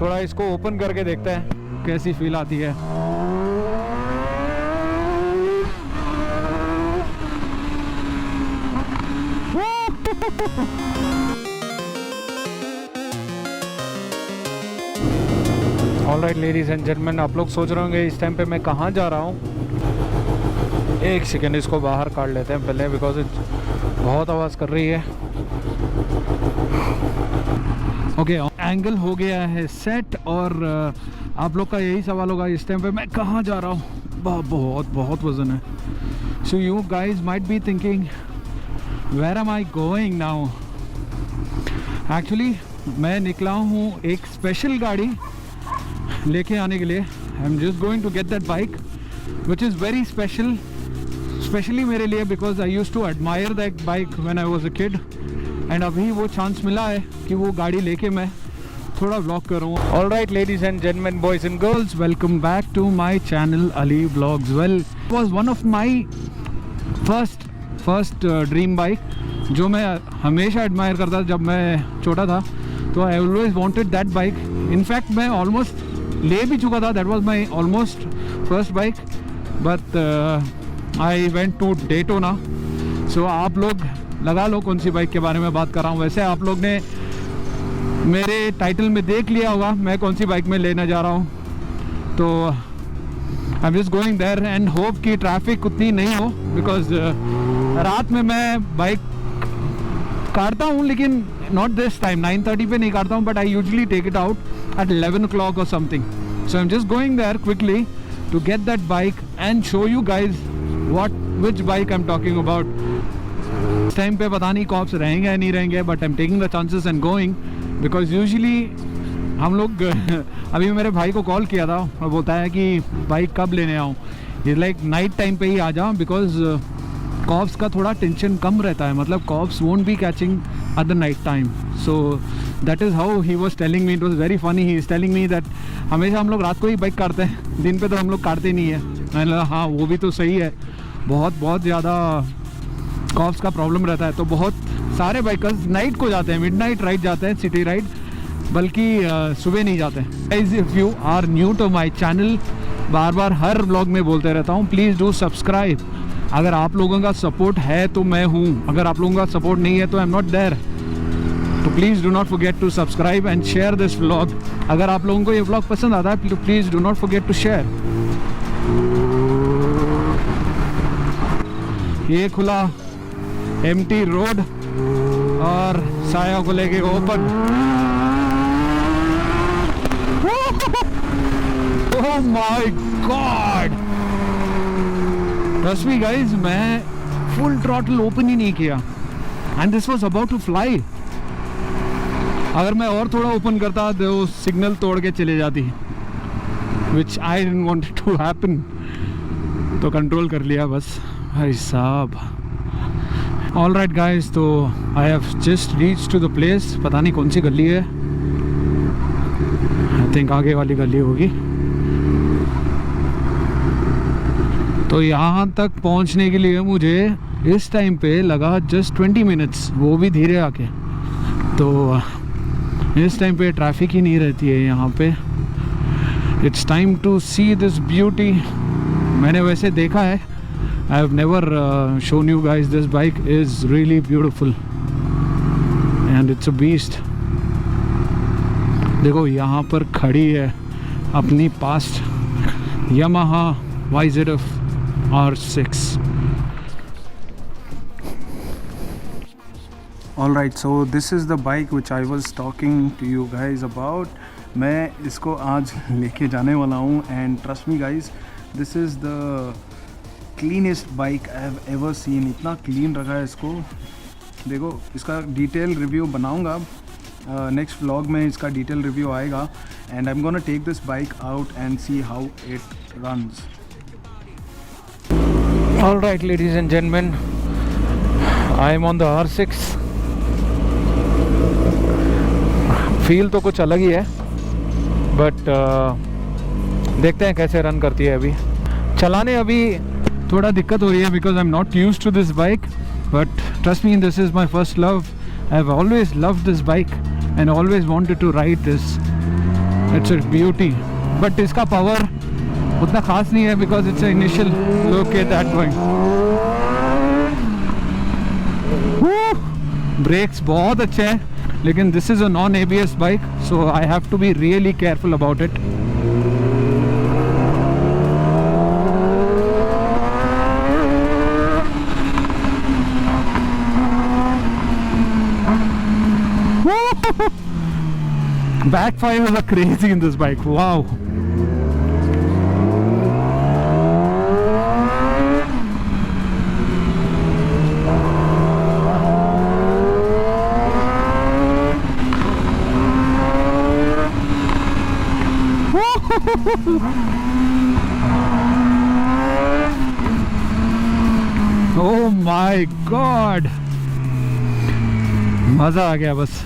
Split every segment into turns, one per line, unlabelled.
थोड़ा इसको ओपन करके देखते हैं कैसी फील आती है। ऑलराइट लेडीज एंड जेंटलमैन, आप लोग सोच रहे होंगे इस टाइम पे मैं कहाँ जा रहा हूँ। एक सेकेंड इसको बाहर काट लेते हैं पहले, बिकॉज बहुत आवाज़ कर रही है। ओके, एंगल हो गया है सेट। और आप लोग का यही सवाल होगा इस टाइम पे मैं कहाँ जा रहा हूँ। बहुत बहुत वज़न है। So you guys might be thinking where am I going now. Actually मैं निकला हूँ एक स्पेशल गाड़ी लेके आने के लिए। I am just going to get that bike which is very special, specially मेरे लिए, because I used to admire that bike when I was a kid. And अभी वो चांस मिला है कि वो गाड़ी लेके मैं थोड़ा व्लॉग करूँ। Alright ladies and gentleman, boys and girls, welcome back to my channel Ali vlogs. Well, it was one of my first dream bike जो मैं हमेशा एडमायर करता था जब मैं छोटा था। तो I always wanted that bike. In fact मैं ऑलमोस्ट ले भी चुका था। That was my almost first bike, but I went to Daytona. So आप लोग लगा लो कौन सी बाइक के बारे में बात कर रहा हूँ। वैसे आप लोग ने मेरे टाइटल में देख लिया होगा मैं कौन सी बाइक में लेने जा रहा हूँ। तो I am just going there and hope कि ट्रैफिक उतनी नहीं हो, बिकॉज रात में मैं बाइक काटता हूँ, लेकिन नॉट दिस टाइम 9:30 पे नहीं काटता हूँ, but I usually take it out at 11 o'clock or something. So I'm just going there quickly to get that bike and show you guys which bike I'm talking about. इस time पे पता नहीं cops रहेंगे या नहीं रहेंगे, but I am taking the chances and going, because usually हम लोग अभी मेरे भाई को कॉल किया था और बोलता है कि बाइक कब लेने आऊँ। ये लाइक नाइट टाइम पे ही आ जाओ, बिकॉज कॉप्स का थोड़ा टेंशन कम रहता है। मतलब cops won't be catching at the night time. So that is how he was telling me. It was very funny. He is telling me that हमेशा हम लोग रात को ही बाइक काटते हैं, दिन पे तो हम लोग काटते नहीं है। मैंने लगा हाँ वो भी तो सही है, बहुत ज़्यादा कॉप्स का प्रॉब्लम रहता है। तो बहुत सारे बाइकर्स नाइट को जाते हैं, मिडनाइट राइड जाते हैं, सिटी राइड, बल्कि सुबह नहीं जाते हैं। Guys, if you are new to my channel, bar bar her vlog में बोलते रहता हूँ, प्लीज़ डू सब्सक्राइब। अगर आप लोगों का सपोर्ट है तो मैं हूँ, अगर आप लोगों का सपोर्ट नहीं है तो आई एम नॉट देयर। तो please do not forget to subscribe and share this vlog. अगर आप लोगों को ये व्लॉग पसंद आता है तो please do not forget to share. ये खुला एम्प्टी रोड और साया को लेके open. Oh my God, trust me guys, मैं फुल थ्रॉटल ओपन ही नहीं किया and this was about to fly. अगर मैं और थोड़ा ओपन करता तो सिग्नल तोड़ के चले जाती, which I didn't want to happen. तो कंट्रोल कर लिया बस भाई साहब। ऑलराइट गाइज, तो I have just reach to the place. पता नहीं कौन सी गली है, आई थिंक आगे वाली गली होगी। तो यहाँ तक पहुँचने के लिए मुझे इस टाइम पे लगा जस्ट 20 मिनट्स, वो भी धीरे आके। तो इस टाइम पे ट्रैफिक ही नहीं रहती है यहाँ पे। It's time to see this beauty. मैंने वैसे देखा है, I have never shown you guys, this bike is really beautiful and it's a beast. देखो यहाँ पर खड़ी है अपनी past Yamaha YZF R6। Alright, so this is the bike which I was talking to you guys about. मैं इसको आज लेके जाने वाला हूँ and trust me guys, this is the cleanest bike I have ever seen. इतना clean रखा है इसको। देखो इसका डिटेल रिव्यू बनाऊँगा, नेक्स्ट व्लॉग में इसका डिटेल रिव्यू आएगा and I'm gonna take this bike out and see how it runs. Alright ladies and gentlemen, I am on the R6. Feel तो कुछ अलग ही है, बट देखते हैं कैसे रन करती है। अभी चलाने अभी थोड़ा दिक्कत हो रही है because I am not used to this bike, but trust me, this is my first love. I have always loved this bike and always wanted to ride this it's a beauty, but इसका power उतना खास नहीं है because it's initial look at that going. Brakes बहुत अच्छे हैं, लेकिन this is a non ABS bike, so I have to be really careful about it. Backfires are crazy in this bike. Wow. Oh my God. मजा आ गया बस।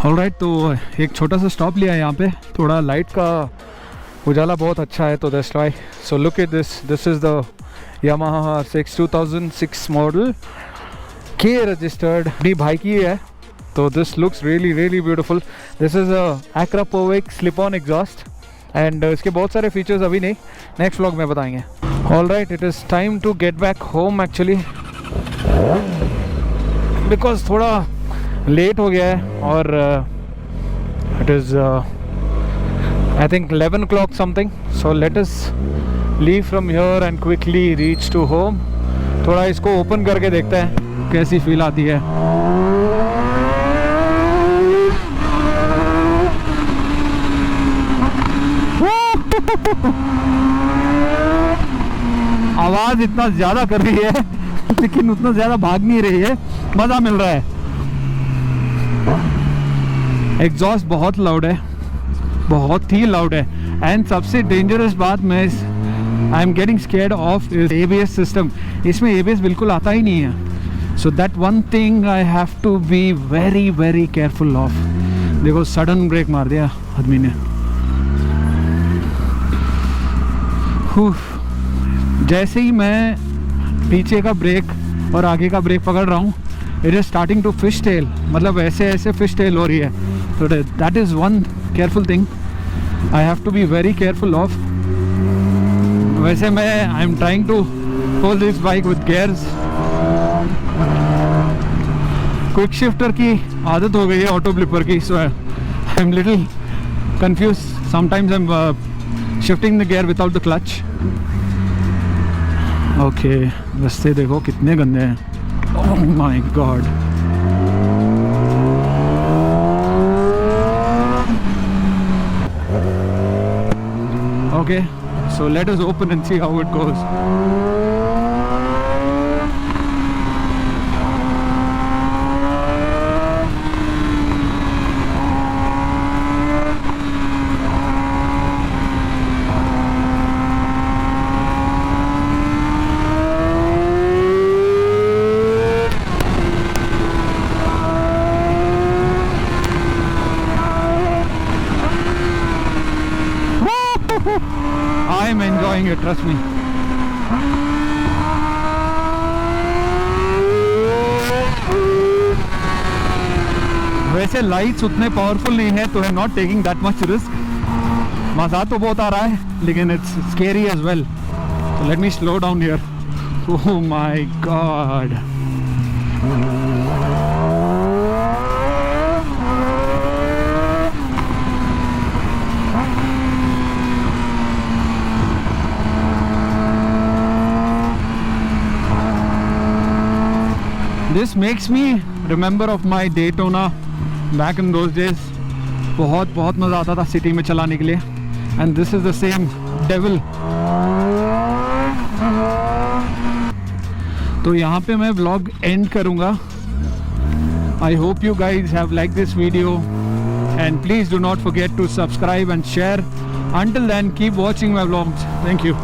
Alright, तो एक छोटा सा स्टॉप लिया है यहाँ पे, थोड़ा लाइट का उजाला बहुत अच्छा है तो that's why. So look at this is the Yamaha RCX 2006 model, K registered, अपनी भाई की है, तो this looks really really beautiful. This is Akrapovic slip on exhaust and इसके बहुत सारे फीचर्स अभी नहीं, नेक्स्ट व्लॉग में बताएंगे। Alright, it is time to get back home actually, because थोड़ा लेट हो गया है और it is I think 11 o'clock समथिंग। So let us leave from here and quickly reach to home. थोड़ा इसको ओपन करके देखते हैं कैसी फील आती है। आवाज़ इतना ज़्यादा कर रही है लेकिन उतना ज़्यादा भाग नहीं रही है, मज़ा मिल रहा है। एग्जॉस्ट बहुत लाउड है, बहुत ही लाउड है, एंड सबसे डेंजरस बात मैं I am getting scared of ABS system. इसमें ABS बिल्कुल आता ही नहीं है, so that one thing I have to be very very careful of. देखो सडन ब्रेक मार दिया आदमी ने। जैसे ही मैं पीछे का ब्रेक और आगे का ब्रेक पकड़ रहा हूँ, it is starting to fish tail, मतलब ऐसे ऐसे फिश टेल हो रही है। तो that is one careful thing I have to be very careful of. वैसे मैं I am trying to hold this bike with gears. Quick shifter की आदत हो गई है ऑटो ब्लिपर की, so I am little confuse sometimes. I am shifting the gear without the clutch. Okay, रास्ते देखो कितने गंदे हैं। Oh my God. Okay, so let us open and see how it goes. I am enjoying it, trust me. वैसे lights उतने powerful नहीं है, तो I am not taking that much risk. मज़ा तो बहुत आ रहा है लेकिन it's scary as well, so let me slow down here. Oh my God. This makes me remember of my Daytona back in those days. बहुत मज़ा आता था सिटी में चलाने के लिए, and this is the same devil. तो यहाँ पे मैं vlog end करूँगा. I hope you guys have liked this video and please do not forget to subscribe and share Until then, keep watching my vlogs. Thank you.